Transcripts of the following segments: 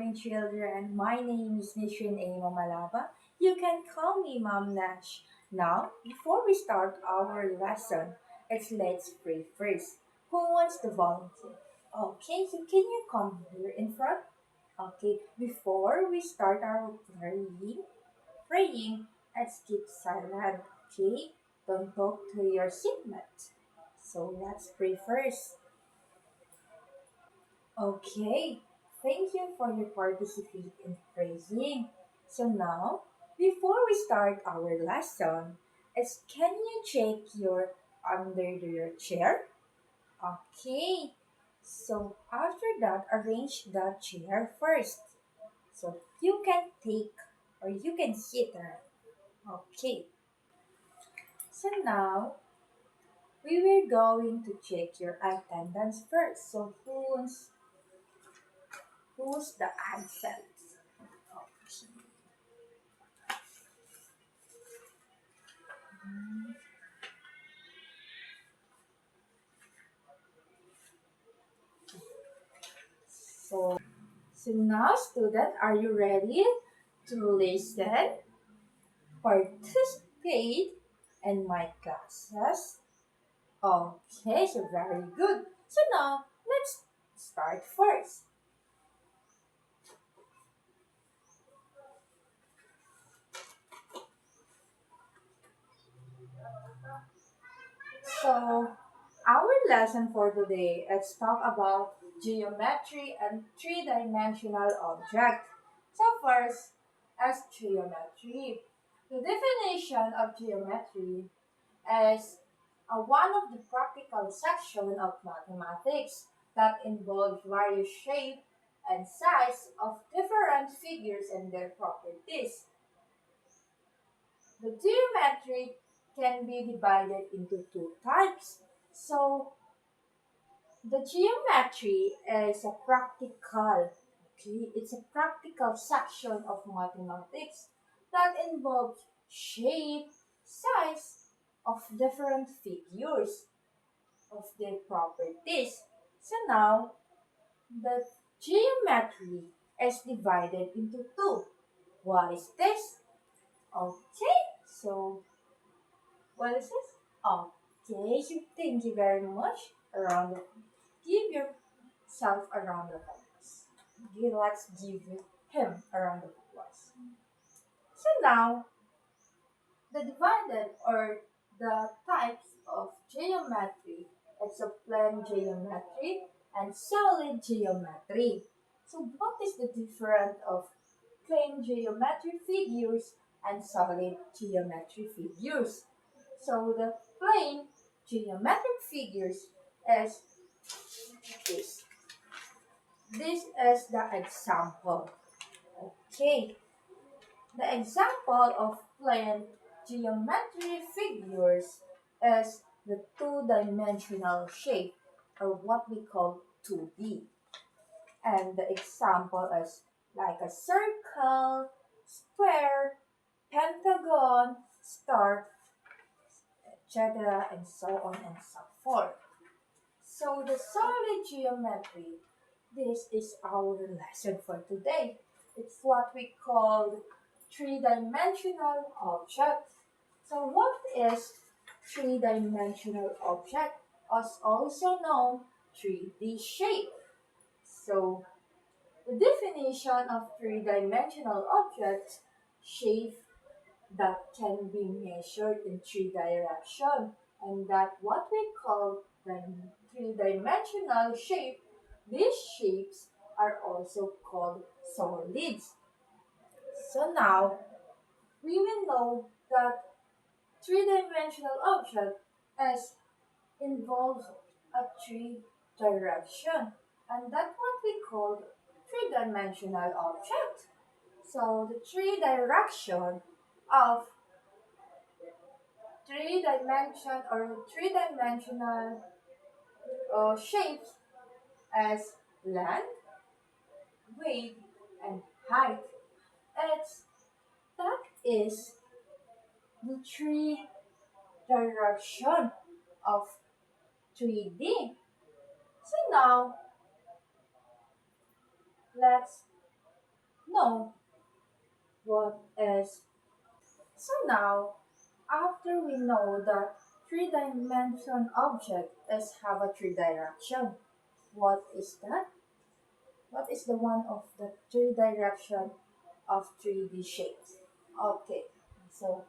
morning, children. My name is Nishren A. Mamalaba. You can call me Mom Nash. Now, before we start our lesson, let's pray first. Who wants to volunteer? Okay, so can you come here in front? Okay, before we start our praying, let's keep silent. Okay, don't talk to your seatmate. So let's pray first. Okay, thank you for your participation in praising. So now, before we start our lesson, can you check your under your chair? Okay. So after that, arrange the chair first. So you can take or you can sit there. Okay. So now we were going to check your attendance first. So who's the absent? Okay. So, so now, student, are you ready to listen, participate in my classes? Okay, so very good. So now, let's start first. So, our lesson for today, let's talk about geometry and three-dimensional object. So first, as geometry. The definition of geometry as one of the practical section of mathematics that involves various shape and size of different figures and their properties. The geometry can be divided into two types. So the geometry is a practical, okay, it's a practical section of mathematics that involves shape, size of different figures of their properties. So now, the geometry is divided into two. What is this? Okay, so what is this? Okay, so thank you very much. Give yourself a round of applause. Okay, let's give him a round of applause. So now, the divided or the types of geometry, it's a plane geometry and solid geometry. So what is the difference of plane geometry figures and solid geometry figures? So the plane geometric figures is this. This is the example. Okay. The example of plane geometry figures is the two-dimensional shape, or what we call 2D. And the example is like a circle, square, pentagon, star, etc., and so on and so forth. So the solid geometry, this is our lesson for today. It's what we call three-dimensional object. So what is three-dimensional object? As also known 3D shape. So the definition of three-dimensional object shape that can be measured in three directions and that what we call the three-dimensional shape. These shapes are also called solids. So now we will know that three-dimensional object is involves a three direction and that's what we call three-dimensional object. So the three direction of three-dimensional shapes as length, width, and height. It's that is the three direction of 3D. So now let's know what is. So now, after we know that three-dimension object is have a three direction, what is that? What is the one of the three direction of 3D shapes? Okay, so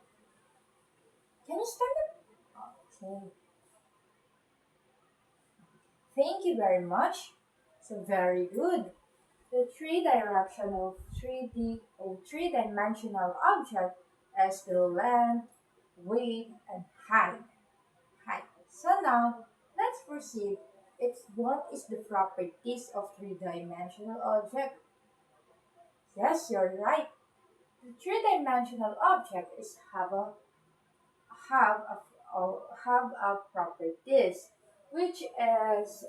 can you stand up? Okay, thank you very much. So very good. The three direction of 3D or three-dimensional object is the length, width, and height. Height. So now let's proceed. It's what is the properties of three-dimensional object? Yes, you're right. The three-dimensional object is have a properties, which is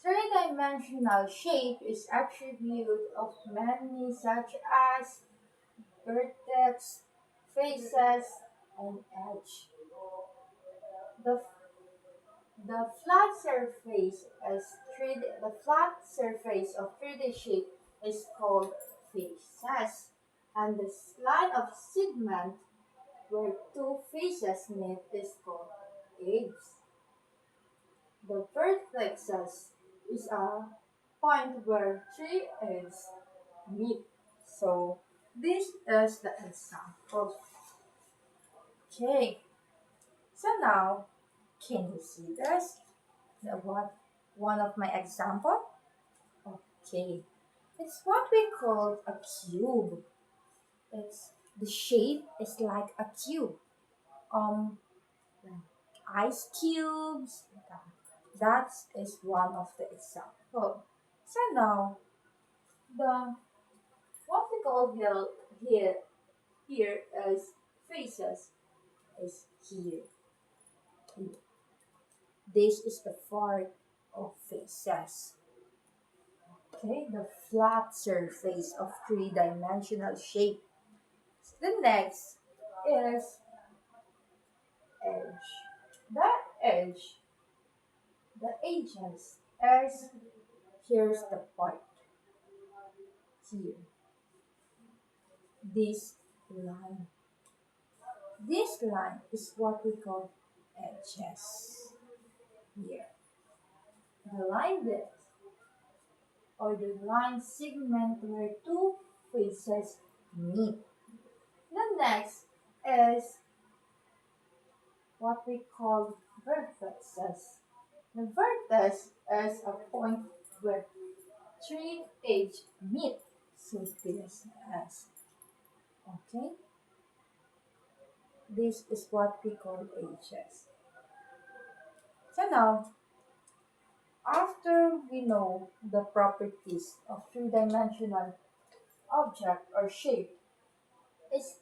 three-dimensional shape is attribute of many such as vertex, faces, and edge. The the flat surface of 3D shape is called faces, and the line of segment where two faces meet is called edges. The vertexes is a point where three edges meet. So this is the example. Okay, so now can you see this? The what one of my example? Okay, it's what we call a cube. It's the shape is like a cube. Like ice cubes. That is one of the example. So now the what we call here here as faces is here. This is the part of faces. Okay, the flat surface of three-dimensional shape. The next is edge. The edge, the edges, as here's the part here. This line. This line is what we call edges here. The line width or the line segment where two faces meet. The next is what we call vertices. The vertex is a point where three edges meet. So this is okay. This is what we call edges. So now, after we know the properties of three-dimensional object or shape, is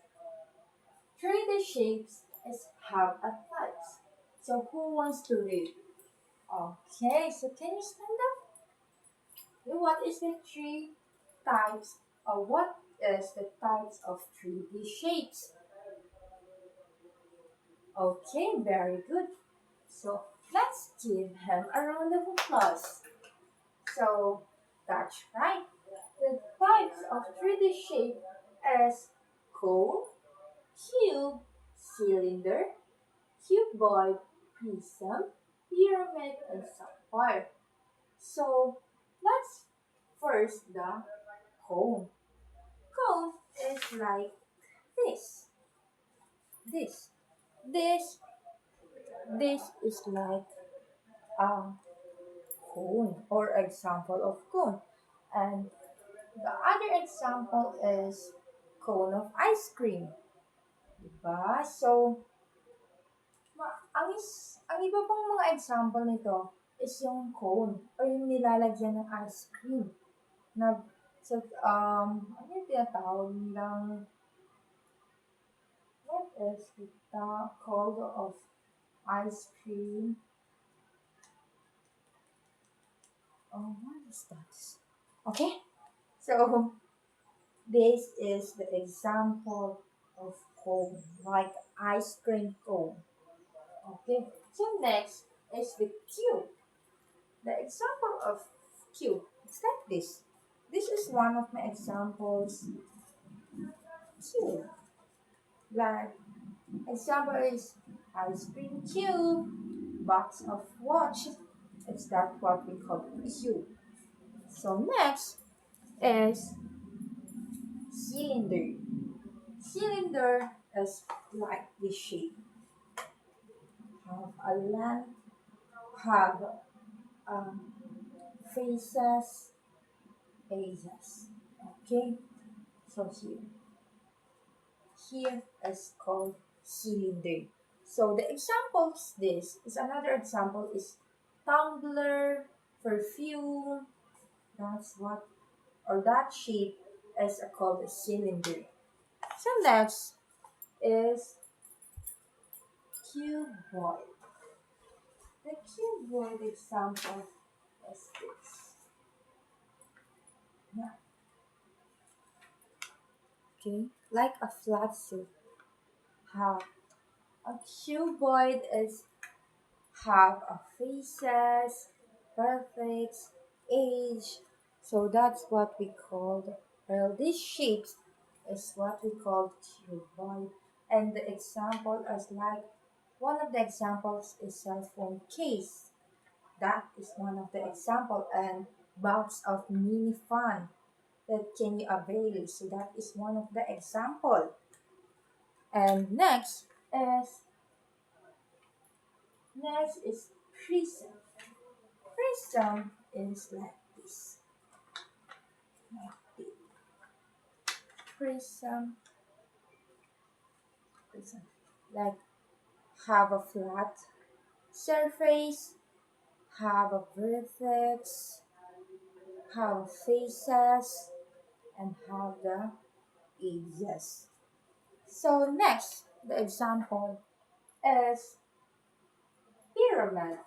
3D shapes is have a types. So who wants to read? Okay, so can you stand up? What is the three types or what is the types of 3D shapes? Okay, very good. So let's give him a round of applause. So that's right. The types of 3D shape is cone, cube, cylinder, cuboid, prism, pyramid, and sapphire. So let's first the cone. Cone is like this. This. This. This is like a cone or example of cone. And the other example is cone of ice cream. Diba? So, ang iba pang mga example nito is yung cone or yung nilalagyan ng ice cream. Na, so, ano yung tinatawag nilang, what is the called of ice cream? Oh, what is that? Okay, so this is the example of cone, like ice cream cone. Okay, so next is the cube. The example of cube is like this. This is one of my examples. Cube. Like example is ice cream cube, box of watch. It's that what we call cube. So next is cylinder. Cylinder is like this shape. Have a length, have um, faces, edges. Okay, so here is called cylinder. So the examples, this is another example is tumbler, perfume. That's what, or that shape is called a cylinder. So next is cuboid. The cuboid example is this. Yeah. Okay, like a flat soup. How a cuboid is have a faces, perfect, age. So that's what we call, well, these shapes is what we call cuboid. And the example is like, one of the examples is cell phone case. That is one of the example, and box of mini fan that can you avail. So that is one of the example. And next is prism. Prism is like this. Like this. Prism, prism. Like have a flat surface, have a vertex, have faces, and have the edges. So next, the example is pyramid.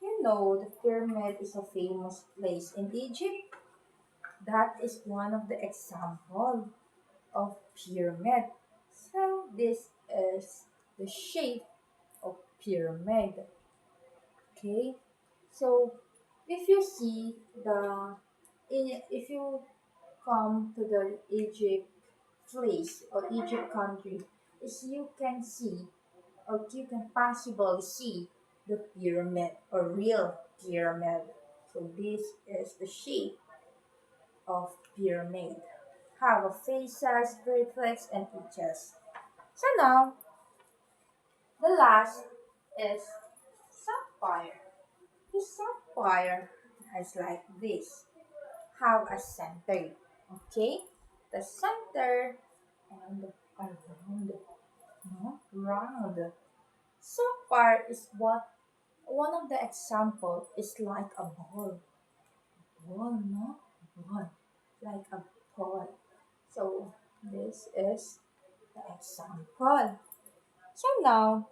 You know the pyramid is a famous place in Egypt. That is one of the example of pyramid. So this is the shape of pyramid. Okay. So if you see if you come to the Egypt place or Egypt country, is you can see or you can possibly see the pyramid or real pyramid. So this is the shape of pyramid. Have a face size, vertex, and edges. So now the last is sapphire. The sapphire is like this. Have a center. Okay? The center and around. No? Round. Sapphire is what one of the example is like a ball. Ball, no? Ball. Like a ball. So this is the example. So now,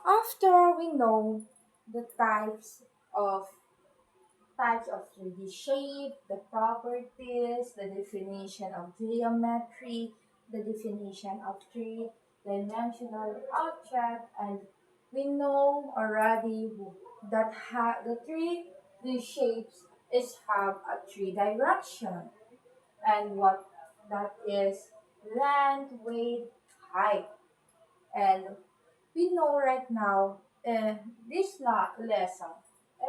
after we know the of types of 3D shape, the properties, the definition of geometry, the definition of three-dimensional object, and we know already that the 3D shapes is have a three direction, and what that is length, weight, height, and we know right now in this lesson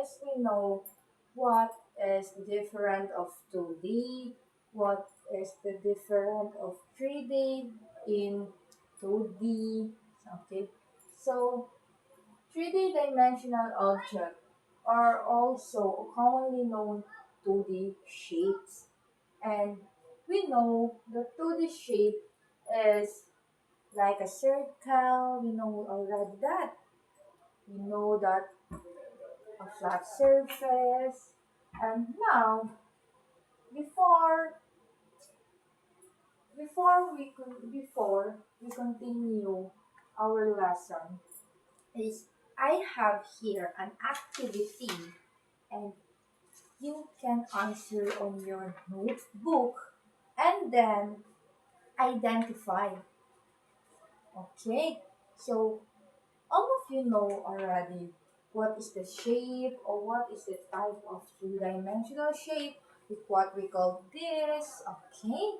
as we know what is the difference of 2D, what is the difference of 3D in 2D. Okay, so 3D dimensional objects are also commonly known 2D shapes, and we know the 2D shape is like a circle. We know already that. We know that a flat surface. And now, before before we continue our lesson, is I have here an activity, and you can answer on your notebook, and then identify. Okay, so all of you know already what is the shape or what is the type of two-dimensional shape with what we call this. Okay,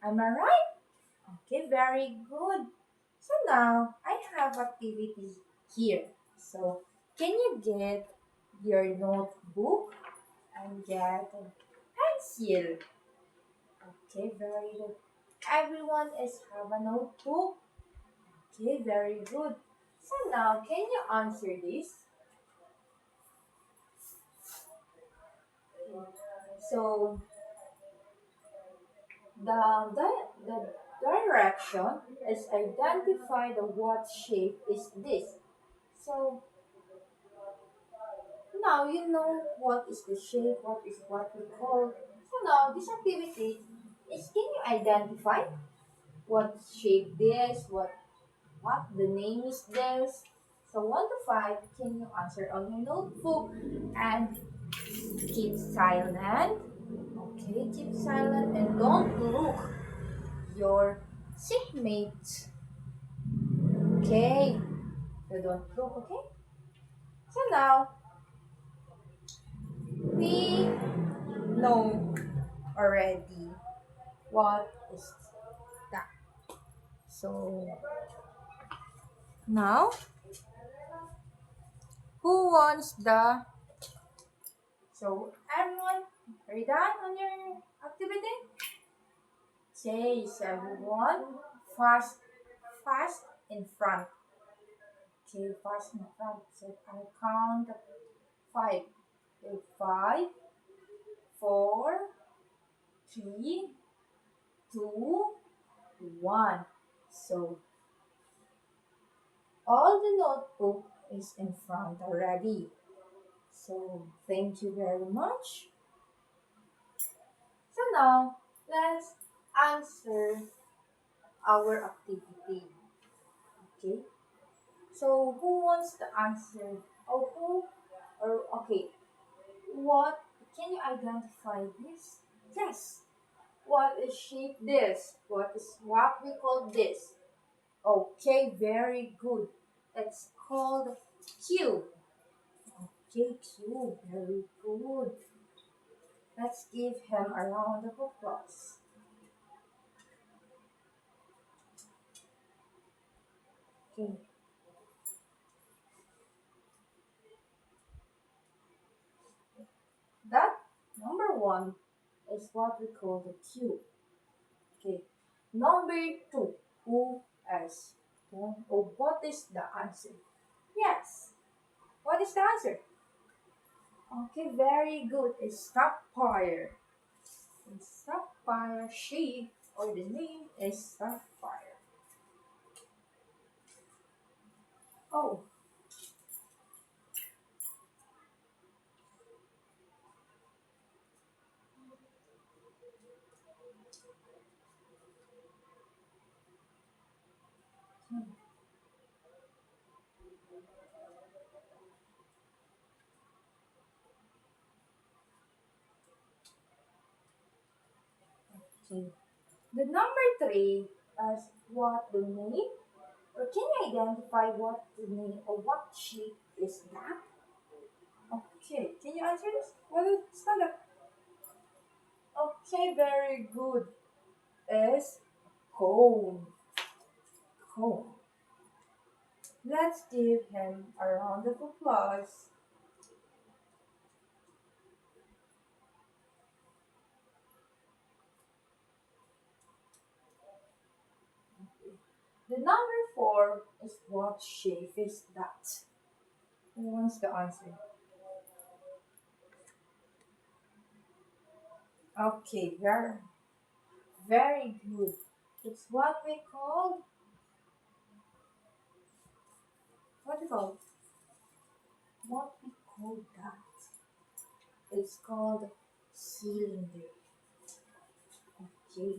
am I right? Okay, very good. So now I have activity here. So can you get your notebook and get a pencil? Okay, very good. Everyone is have a notebook. Okay, very good. So now can you answer this? So the direction is identify the what shape is this. So now you know what is the shape, what is what we call. So now this activity is can you identify what shape this, what the name is this? So 1 to 5, can you answer on your notebook and keep silent? Okay, keep silent and don't look your seatmate. Okay, you don't look. Okay. So now we know already what is that. So now, who wants the? So everyone, are you done on your activity? Chase everyone, fast, fast in front. Okay, fast in front. So I count 5. Okay, 5, 4, 3, 2, 1. So all the notebook is in front already. So thank you very much. So now let's answer our activity. Okay. So who wants to answer? Or who? Or okay. What can you identify this? Yes. What is shape this? What is what we call this? Okay, very good. It's called cube. Okay, cube. Very good. Let's give him a round of applause. Okay, that number 1 is what we call the cube. Okay, number 2, who is? Oh, what is the answer? Yes. What is the answer? Okay, very good. It's sapphire. It's sapphire shape or the name is sapphire. Oh, okay. The number 3 is what the name or can you identify what the name or what shape is that? Okay, can you answer this? What is stand up? Okay, very good. Is cone. Cone. Let's give him a round of applause. The number 4 is what shape is that? Who wants to answer? Okay, very good. It's what we call what we call what we call that. It's called cylinder. Okay.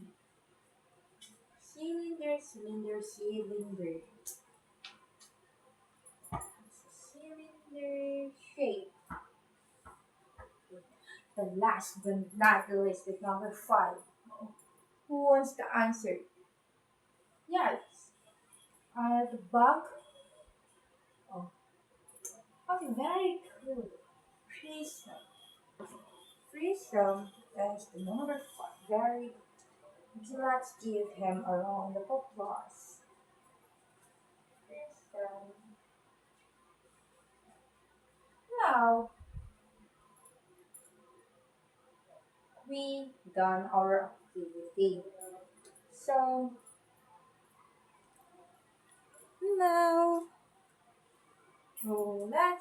Cylinder. Cylinder shape. The last but not the least is number 5. Who wants to answer? Yes. At the back. Oh, okay, very good. Prism. Prism is the number five. Very good. Let's give him a round of applause. Prism. Now we done our activity. So now, oh, now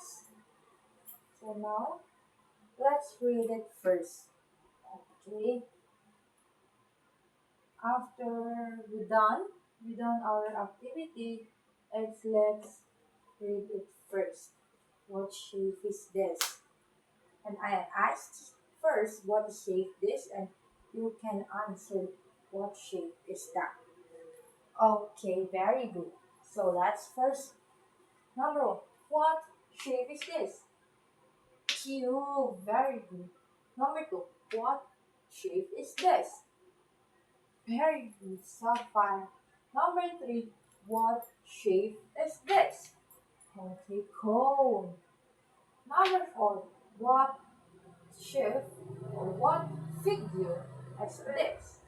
let's read it first. Okay. After we done our activity. Let's read it first. What shape is this? And I asked first what shape this, and you can answer what shape is that. Okay, very good. So that's first number one. What shape is this? Cube. Very good. Number two. What shape is this? Very good. Sapphire. Number three. What shape is this? Okay, cone. Number four. What shape or what figure is this?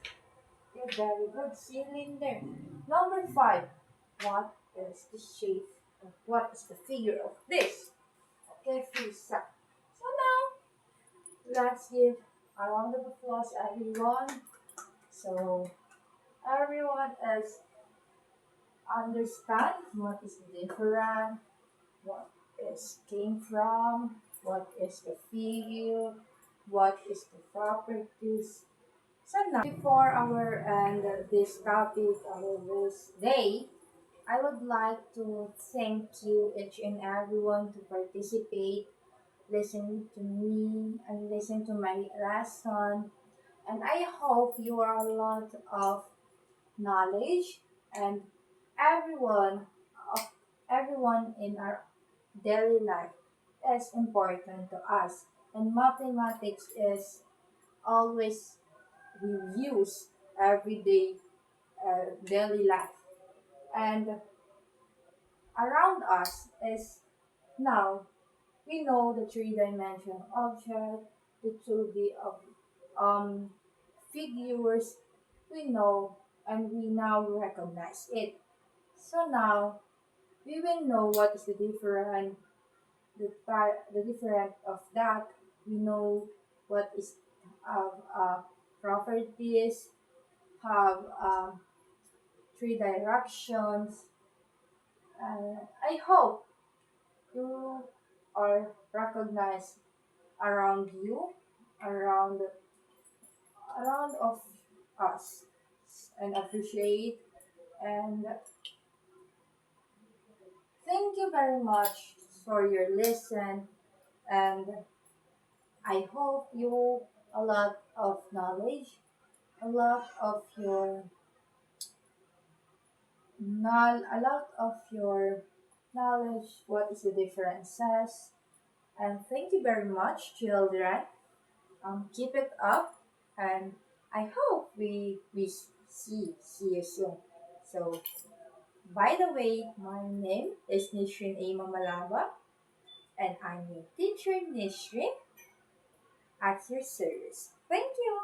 Okay, very good. Cylinder. Number five. What is the shape? What is the figure of this? Okay, Frisa. So now let's give a round of applause, everyone. So everyone is understand what is different, what is came from, what is the figure, what is the properties. So now, before our end this topic of this day, I would like to thank you each and everyone to participate, listen to me, and listen to my lesson. And I hope you are a lot of knowledge and everyone of everyone in our daily life is important to us. And mathematics is always we use everyday daily life. And around us is now we know the three-dimensional object, the 2D of um, figures, we know and we now recognize it. So now we will know what is the different of that. We know what is properties, have three directions. I hope you are recognized around you, around of us, and appreciate. And thank you very much for your listen. And I hope you a lot of knowledge, a lot of your a lot of your knowledge. What is the differences? And thank you very much, children. Keep it up, and I hope we see you soon. So, by the way, my name is Nishren A. Mamalaba, and I'm your teacher, Nishren, at your service. Thank you.